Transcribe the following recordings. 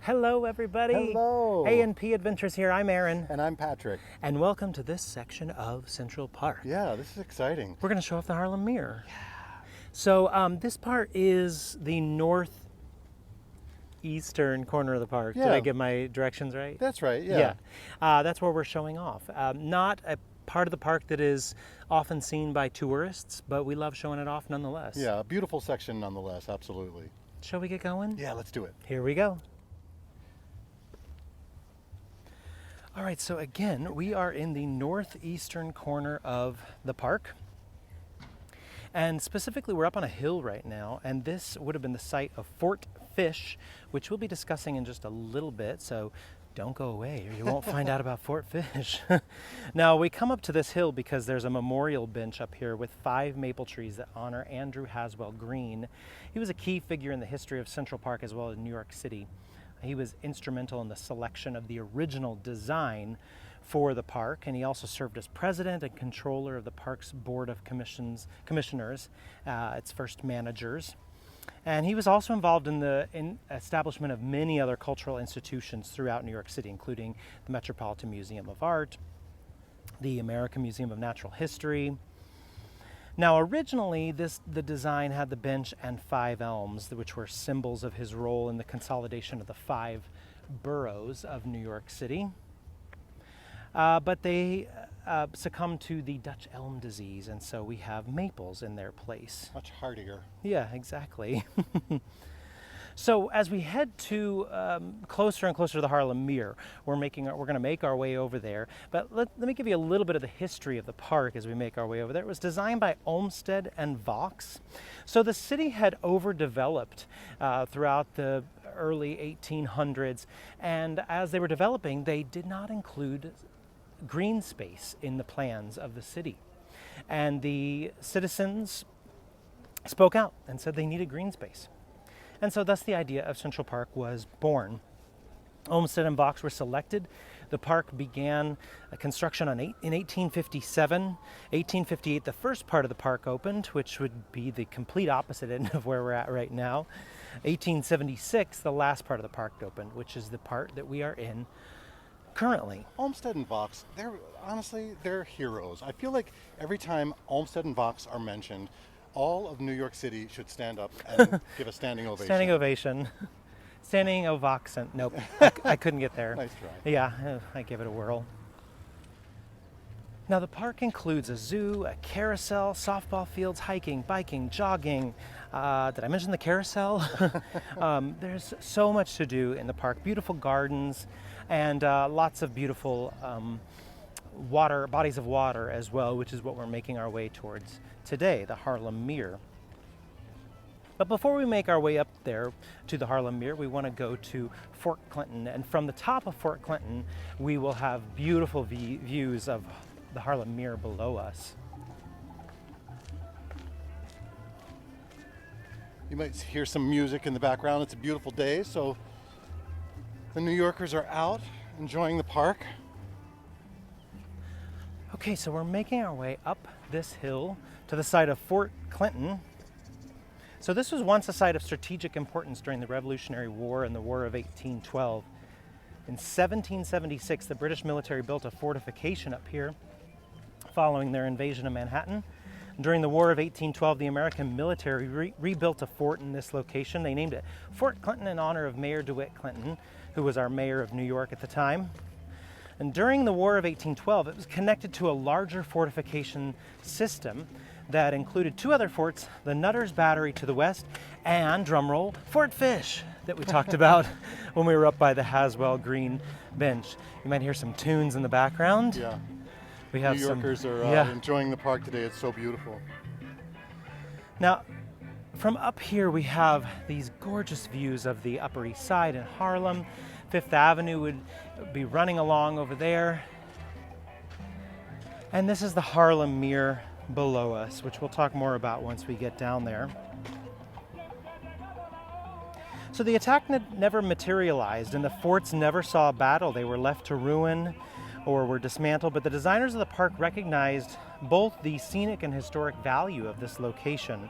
Hello, everybody. Hello. A&P Adventures here. I'm Aaron. And I'm Patrick. And welcome to this section of Central Park. Yeah, this is exciting. We're going to show off the Harlem Meer. Yeah. So this part is the northeastern corner of the park. Yeah. Did I get my directions right? That's right, yeah. That's where we're showing off. Not a part of the park that is often seen by tourists, but we love showing it off nonetheless. Yeah, a beautiful section nonetheless, absolutely. Shall we get going? Yeah, let's do it. Here we go. All right, so again, we are in the northeastern corner of the park. And specifically, we're up on a hill right now, and this would have been the site of Fort Fish, which we'll be discussing in just a little bit, so don't go away or you won't find out about Fort Fish. Now, we come up to this hill because there's a memorial bench up here with 5 maple trees that honor Andrew Haswell Green. He was a key figure in the history of Central Park as well as New York City. He was instrumental in the selection of the original design for the park, and he also served as president and controller of the park's board of commissioners, its first managers. And he was also involved in the establishment of many other cultural institutions throughout New York City, including the Metropolitan Museum of Art, the American Museum of Natural History. Now, originally, the design had the bench and 5 elms, which were symbols of his role in the consolidation of the 5 boroughs of New York City. But they succumbed to the Dutch elm disease, and so we have maples in their place. Much hardier. Yeah, exactly. So as we head to closer and closer to the Harlem Meer, we're going to make our way over there. But let me give you a little bit of the history of the park as we make our way over there. It was designed by Olmsted and Vaux. So the city had overdeveloped throughout the early 1800s, and as they were developing, they did not include green space in the plans of the city. And the citizens spoke out and said they needed green space. And so thus the idea of Central Park was born. Olmsted and Vaux were selected. The park began construction in 1857. 1858, the first part of the park opened, which would be the complete opposite end of where we're at right now. 1876, the last part of the park opened, which is the part that we are in currently. Olmsted and Vaux, they're heroes. I feel like every time Olmsted and Vaux are mentioned, all of New York City should stand up and give a standing ovation. Standing ovation. Standing ovaxant. Nope, I couldn't get there. Nice try. Yeah, I gave it a whirl. Now the park includes a zoo, a carousel, softball fields, hiking, biking, jogging. Did I mention the carousel? There's so much to do in the park. Beautiful gardens and lots of beautiful bodies of water as well, which is what we're making our way towards today, the Harlem Meer. But before we make our way up there to the Harlem Meer, we want to go to Fort Clinton. And from the top of Fort Clinton, we will have beautiful views of the Harlem Meer below us. You might hear some music in the background. It's a beautiful day, so the New Yorkers are out enjoying the park. Okay, so we're making our way up this hill to the site of Fort Clinton. So this was once a site of strategic importance during the Revolutionary War and the War of 1812. In 1776, the British military built a fortification up here following their invasion of Manhattan. During the War of 1812, the American military rebuilt a fort in this location. They named it Fort Clinton in honor of Mayor DeWitt Clinton, who was our mayor of New York at the time. And during the War of 1812, it was connected to a larger fortification system that included 2 other forts, the Nutter's Battery to the west, and, drumroll, Fort Fish that we talked about when we were up by the Haswell Green bench. You might hear some tunes in the background. Yeah. We have New Yorkers are enjoying the park today. It's so beautiful. Now, from up here, we have these gorgeous views of the Upper East Side in Harlem. Fifth Avenue would be running along over there. And this is the Harlem Meer below us, which we'll talk more about once we get down there. So the attack never materialized, and the forts never saw a battle. They were left to ruin or were dismantled, but the designers of the park recognized both the scenic and historic value of this location.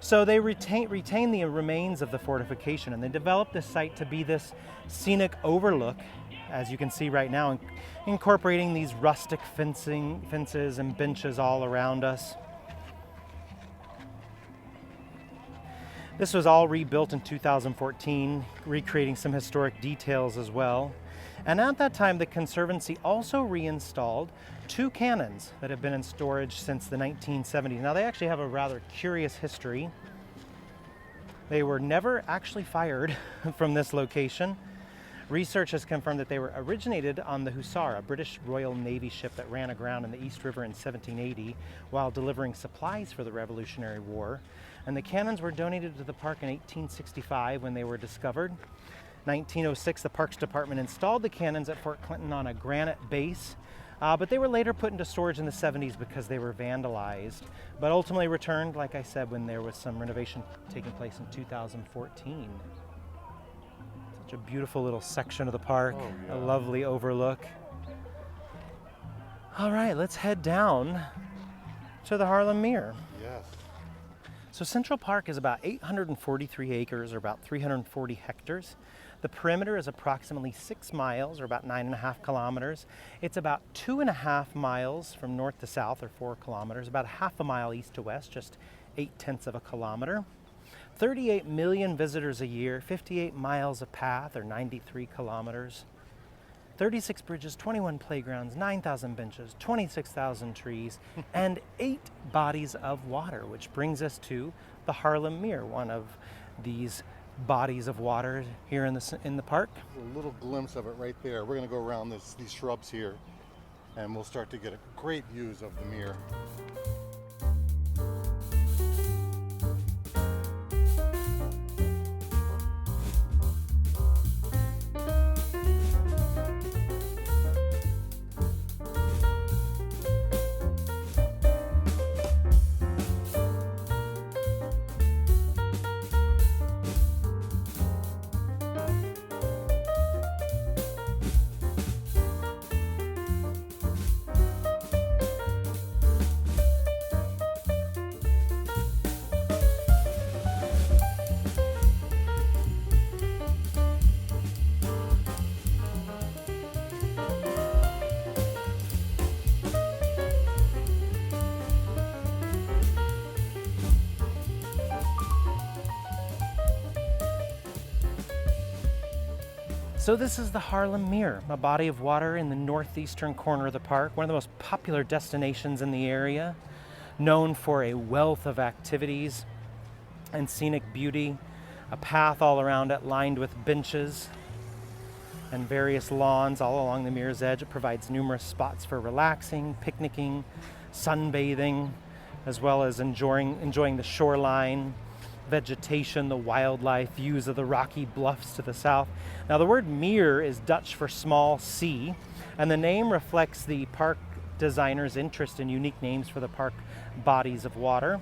So they retain the remains of the fortification, and they developed this site to be this scenic overlook, as you can see right now, incorporating these rustic fences and benches all around us. This was all rebuilt in 2014, recreating some historic details as well. And at that time, the Conservancy also reinstalled 2 cannons that have been in storage since the 1970s. Now, they actually have a rather curious history. They were never actually fired from this location. Research has confirmed that they were originated on the Hussar, a British Royal Navy ship that ran aground in the East River in 1780 while delivering supplies for the Revolutionary War. And the cannons were donated to the park in 1865 when they were discovered. 1906, the Parks Department installed the cannons at Fort Clinton on a granite base, but they were later put into storage in the 70s because they were vandalized, but ultimately returned, like I said, when there was some renovation taking place in 2014. Such a beautiful little section of the park, Oh, yeah. a lovely overlook. All right, let's head down to the Harlem Meer. Yes. So So Central Park is about 843 acres, or about 340 hectares. The perimeter is approximately 6 miles, or about 9.5 kilometers. It's about 2.5 miles from north to south, or 4 kilometers, about half a mile east to west, just 0.8 of a kilometer. 38 million visitors a year, 58 miles of path, or 93 kilometers. 36 bridges, 21 playgrounds, 9,000 benches, 26,000 trees, and 8 bodies of water, which brings us to the Harlem Meer, one of these bodies of water here in the park. a little glimpse of it right there. We're going to go around these shrubs here, and we'll start to get great views of the Meer. So this is the Harlem Meer, a body of water in the northeastern corner of the park, one of the most popular destinations in the area, known for a wealth of activities and scenic beauty, a path all around it lined with benches and various lawns all along the Meer's edge. It provides numerous spots for relaxing, picnicking, sunbathing, as well as enjoying the shoreline, vegetation, the wildlife, views of the rocky bluffs to the south. Now, the word meer is Dutch for small sea, and the name reflects the park designer's interest in unique names for the park bodies of water.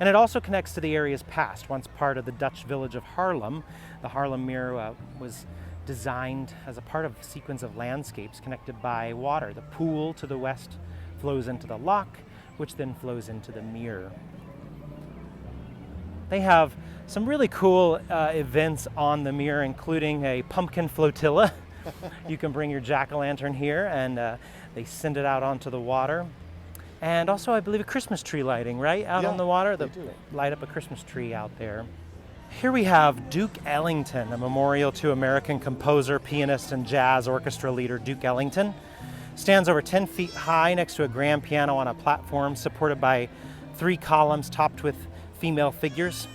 And it also connects to the area's past. Once part of the Dutch village of Haarlem, the Harlem Meer was designed as a part of a sequence of landscapes connected by water. The pool to the west flows into the loch, which then flows into the Meer. They have some really cool events on the Meer, including a pumpkin flotilla. You can bring your jack-o'-lantern here, and they send it out onto the water. And also, I believe, a Christmas tree lighting, right? Out on the water. They do. Light up a Christmas tree out there. Here we have Duke Ellington, a memorial to American composer, pianist, and jazz orchestra leader Duke Ellington. Stands over 10 feet high next to a grand piano on a platform supported by 3 columns topped with female figures.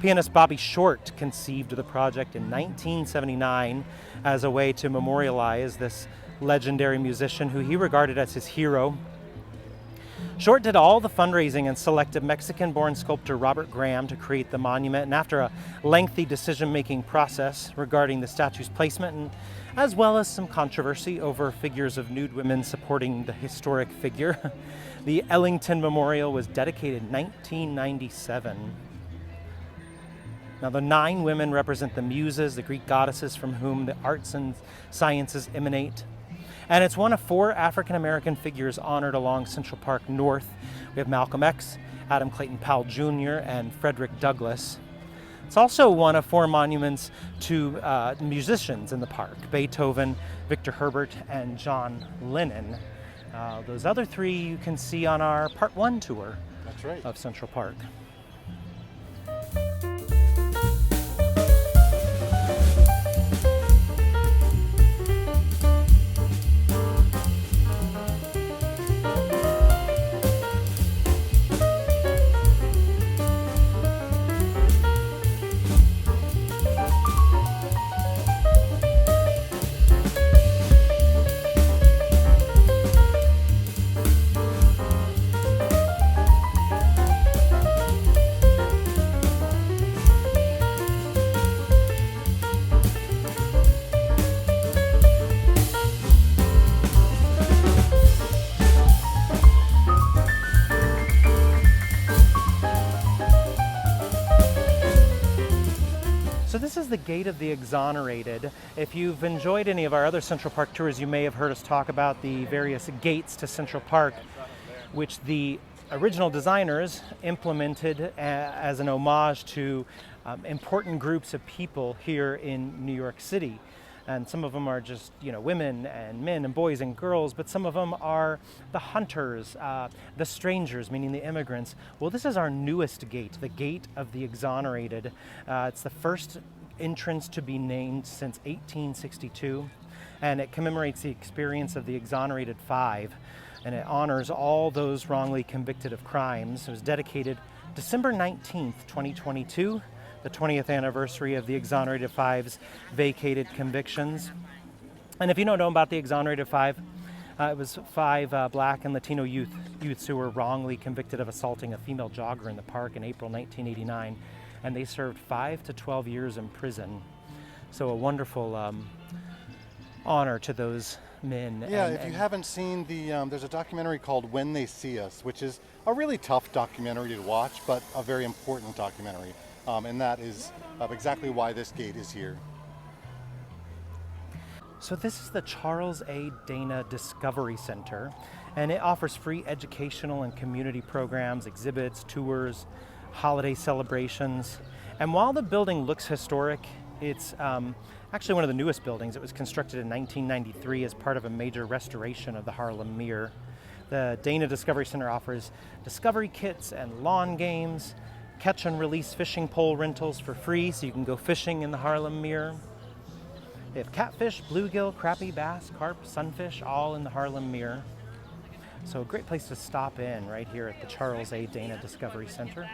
Pianist Bobby Short conceived the project in 1979 as a way to memorialize this legendary musician who he regarded as his hero. Short did all the fundraising and selected Mexican-born sculptor Robert Graham to create the monument, and after a lengthy decision-making process regarding the statue's placement, and as well as some controversy over figures of nude women supporting the historic figure, the Ellington Memorial was dedicated in 1997. Now, the 9 women represent the muses, the Greek goddesses from whom the arts and sciences emanate. And it's one of 4 African-American figures honored along Central Park North. We have Malcolm X, Adam Clayton Powell Jr. and Frederick Douglass. It's also one of 4 monuments to musicians in the park: Beethoven, Victor Herbert, and John Lennon. Those other 3 you can see on our Part 1 tour That's right. of Central Park. So this is the Gate of the Exonerated. If you've enjoyed any of our other Central Park tours, you may have heard us talk about the various gates to Central Park, which the original designers implemented as an homage to important groups of people here in New York City. And some of them are just, women and men and boys and girls, but some of them are the hunters, the strangers, meaning the immigrants. Well, this is our newest gate, the Gate of the Exonerated. It's the first entrance to be named since 1862, and it commemorates the experience of the Exonerated Five, and it honors all those wrongly convicted of crimes. It was dedicated December 19th, 2022. The 20th anniversary of the Exonerated Five's vacated convictions. And if you don't know about the Exonerated Five, it was 5 black and Latino youths who were wrongly convicted of assaulting a female jogger in the park in April 1989, and they served 5 to 12 years in prison. So a wonderful honor to those men. Yeah, if you haven't seen there's a documentary called When They See Us, which is a really tough documentary to watch, but a very important documentary. And that is exactly why this gate is here. So this is the Charles A. Dana Discovery Center, and it offers free educational and community programs, exhibits, tours, holiday celebrations. And while the building looks historic, it's actually one of the newest buildings. It was constructed in 1993 as part of a major restoration of the Harlem Meer. The Dana Discovery Center offers discovery kits and lawn games, catch and release fishing pole rentals for free so you can go fishing in the Harlem Meer. They have catfish, bluegill, crappie, bass, carp, sunfish, all in the Harlem Meer. So a great place to stop in right here at the Charles A. Dana Discovery Center.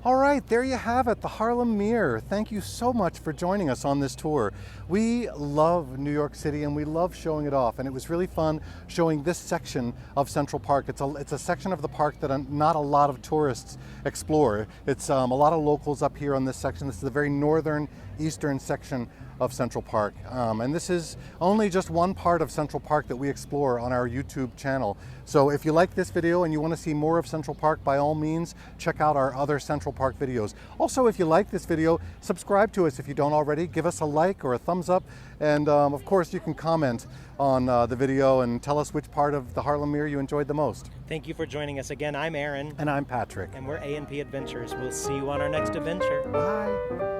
All right, there you have it, the Harlem Meer. Thank you so much for joining us on this tour. We love New York City and we love showing it off, and it was really fun showing this section of Central Park. It's a section of the park that not a lot of tourists explore. It's a lot of locals up here on this section. This is the very northeastern section of Central Park. And this is only just one part of Central Park that we explore on our YouTube channel. So if you like this video and you want to see more of Central Park, by all means, check out our other Central Park videos. Also, if you like this video, subscribe to us if you don't already. Give us a like or a thumbs up. And of course, you can comment on the video and tell us which part of the Harlem Meer you enjoyed the most. Thank you for joining us again. I'm Aaron. And I'm Patrick. And we're A&P Adventures. We'll see you on our next adventure. Bye.